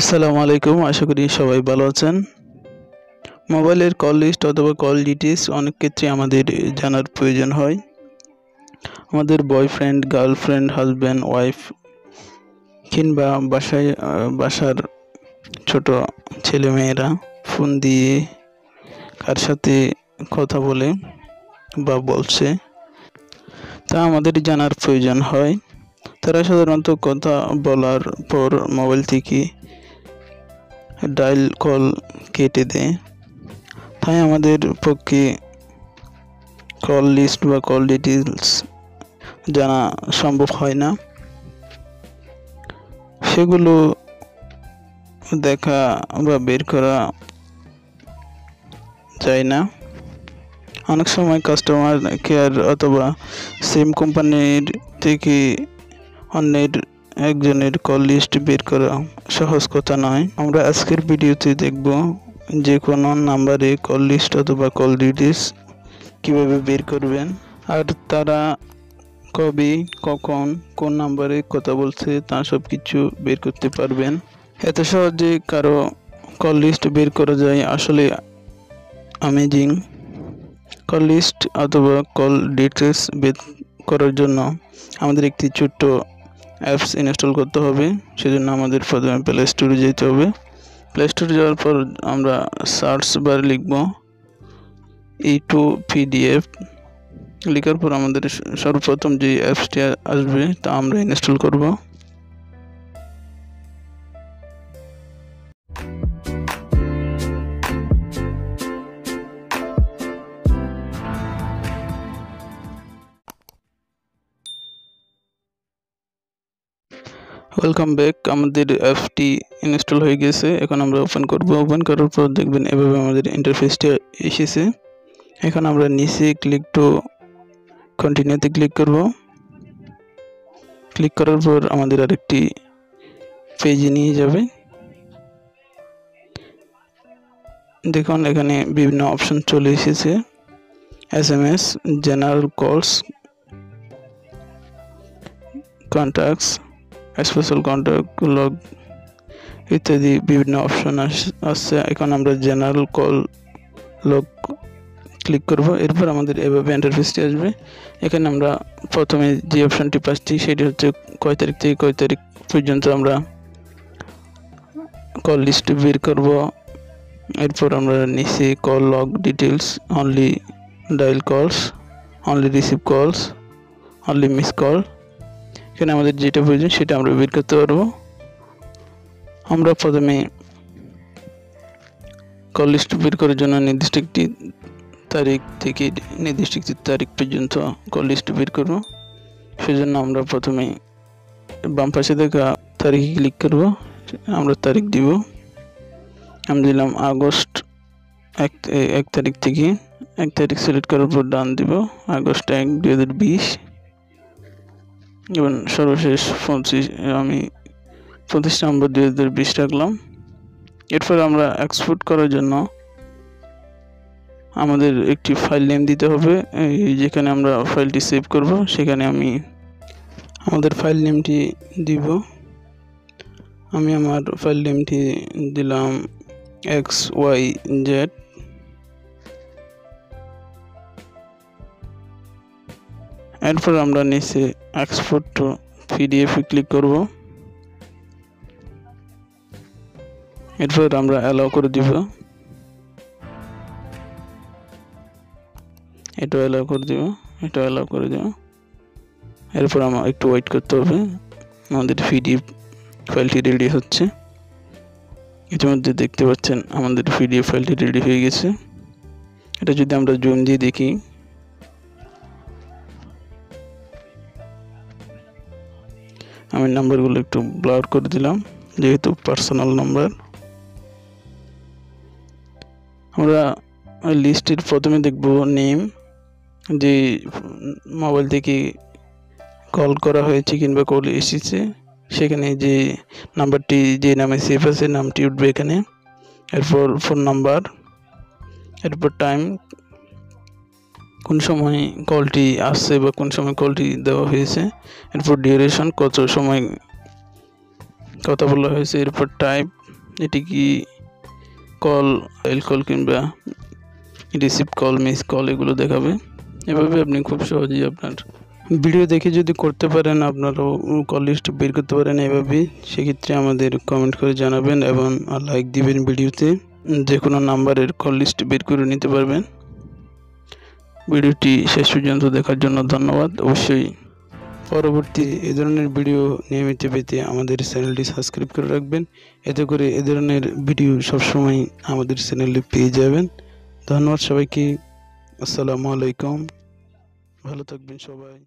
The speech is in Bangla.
আসসালামু আলাইকুম, আশা করি সবাই ভালো আছেন। মোবাইলের কল লিস্ট অথবা কল ডিটেইলস অনেক ক্ষেত্রে আমাদের জানার প্রয়োজন হয়। আমাদের বয়ফ্রেন্ড, গার্লফ্রেন্ড, হাজব্যান্ড, ওয়াইফ কিংবা বাসার ছোট ছেলেমেয়েরা ফোন দিয়ে কার সাথে কথা বলে বা বলছে তা আমাদের জানার প্রয়োজন হয়। তারা সাধারণত কথা বলার পর মোবাইল থেকে ডায়াল কল কেটে দেয়, তাই আমাদের পক্ষে কল লিস্ট বা কল ডিটেলস জানা সম্ভব হয় না। সেগুলো দেখা বা বের করা যায় না। অনেক সময় কাস্টমার কেয়ার অথবা সেম কোম্পানির থেকে অন্যের একজনের কল লিস্ট বের করা সহজ কথা নয়। আমরা আজকের ভিডিওতে দেখব যে কোনো নাম্বারে কল লিস্ট অথবা কল ডিটেইলস কীভাবে বের করবেন, আর তারা কবে, কখন, কোন নাম্বারে কথা বলছে তা সব কিছু বের করতে পারবেন। এত সহজে কারো কল লিস্ট বের করা যায়, আসলে অ্যামেজিং। কল লিস্ট অথবা কল ডিটেইলস বের করার জন্য আমাদের একটি ছোট্ট অ্যাপস ইনস্টল করতে হবে। সেজন্য আমাদের প্রথমে প্লে স্টোরে যেতে হবে। প্লে স্টোরে যাওয়ার পর আমরা সার্চ বার লিখব E2PDF। লেখার পর আমাদের সর্বপ্রথম যে অ্যাপসটি আসবে তা আমরা ইনস্টল করব। Welcome back. আমাদের অ্যাপটি ইনস্টল হয়ে গেছে। এখন আমরা ওপেন করব। ওপেন করার পর দেখবেন এভাবে আমাদের ইন্টারফেসটা এসেছে। এখন আমরা নিচে ক্লিক টু কন্টিনিউতে ক্লিক করব। ক্লিক করার পর আমাদের আরেকটি পেজে নিয়ে যাবে। দেখুন এখানে বিভিন্ন অপশন চলে এসেছে। SMS, জেনারেল কলস, কন্ট্যাক্টস, স্পেশাল কন্ট্যাক্ট লগ ইত্যাদি বিভিন্ন অপশন আসছে। এখন আমরা জেনারেল কল লগ ক্লিক করব। এরপর আমাদের এভাবে ইন্টারফেসটি আসবে। এখানে আমরা প্রথমে যে অপশনটি পাচ্ছি সেটি হচ্ছে কয় তারিখ থেকে কয় তারিখ পর্যন্ত আমরা কল লিস্ট বের করব। এরপর আমরা নিচে call log details, only dial কলস, অনলি রিসিভ কলস, অনলি মিস কল, এখানে আমাদের যেটা প্রয়োজন সেটা আমরা বের করতে পারবো। আমরা প্রথমে কল লিস্ট বের করার জন্য নির্দিষ্ট একটি তারিখ থেকে নির্দিষ্ট একটি তারিখ পর্যন্ত কল লিস্ট বের করব। সেজন্য আমরা প্রথমে বাম পাশে দেখা তারিখে ক্লিক করব। আমরা তারিখ দিব। আমি দিলাম আগস্ট 1 তারিখ থেকে 1 তারিখ সিলেক্ট করার পর ডান দিব। আগস্ট 1, 2020 এবং সর্বশেষ 25 আমি 25 নভেম্বর 2020 রাখলাম। এরপর আমরা এক্সপোর্ট করার জন্য আমাদের একটি ফাইল নেম দিতে হবে। যেখানে আমরা ফাইলটি সেভ করব সেখানে আমি আমাদের ফাইল নেমটি দিব। আমি আমার ফাইল নেমটি দিলাম XYZ। এরপর আমরা নিচে এক্সপোর্ট টু PDF এ ক্লিক করব। এরপর আমরা অ্যালাউ করে দিব। এটা অ্যালাউ করে দিব, এটা অ্যালাউ করে দিব। এরপর আমার একটু ওয়েট করতে হবে। আমাদের PDF ফাইলটি রেডি হচ্ছে। ইতিমধ্যে দেখতে পাচ্ছেন আমাদের PDF ফাইলটি রেডি হয়ে গেছে। এটা যদি আমরা জুম দিয়ে দেখি, আমি নাম্বারগুলো একটু ব্লার করে দিলাম যেহেতু পার্সোনাল নাম্বার। আমরা লিস্টের প্রথমে দেখব নেম, যে মোবাইল থেকে কল করা হয়েছে কিংবা কল এসেছে সেখানে যে নাম্বারটি যে নামে সেভ আছে নামটি উঠবে এখানে। এরপর ফোন নাম্বার, এরপর টাইম, কোন সময় কলটি আসছে বা কোন সময় কলটি দেওয়া হয়েছে। এরপর ডিউরেশন, কত সময় কথা বলা হয়েছে। এরপর টাইপ, এটি কি কল, ফাইল কল কিংবা রিসিভ কল, মিস কল এগুলো দেখাবে। এভাবে আপনি খুব সহজেই আপনার ভিডিও দেখে যদি করতে পারেন, আপনারাও কল লিস্ট বের করতে পারেন এভাবেই। সেক্ষেত্রে আমাদের কমেন্ট করে জানাবেন এবং লাইক দিবেন ভিডিওতে। যে কোনো নাম্বারের কল লিস্ট বের করে নিতে পারবেন। ভিডিওটি শেষ পর্যন্ত দেখার জন্য ধন্যবাদ। অবশ্যই পরবর্তী এ ধরনের ভিডিও নিয়মিত পেতে আমাদের চ্যানেলটি সাবস্ক্রাইব করে রাখবেন। এতে করে এ ধরনের ভিডিও সবসময় আমাদের চ্যানেলে পেয়ে যাবেন। ধন্যবাদ সবাইকে। আসসালামু আলাইকুম। ভালো থাকবেন সবাই।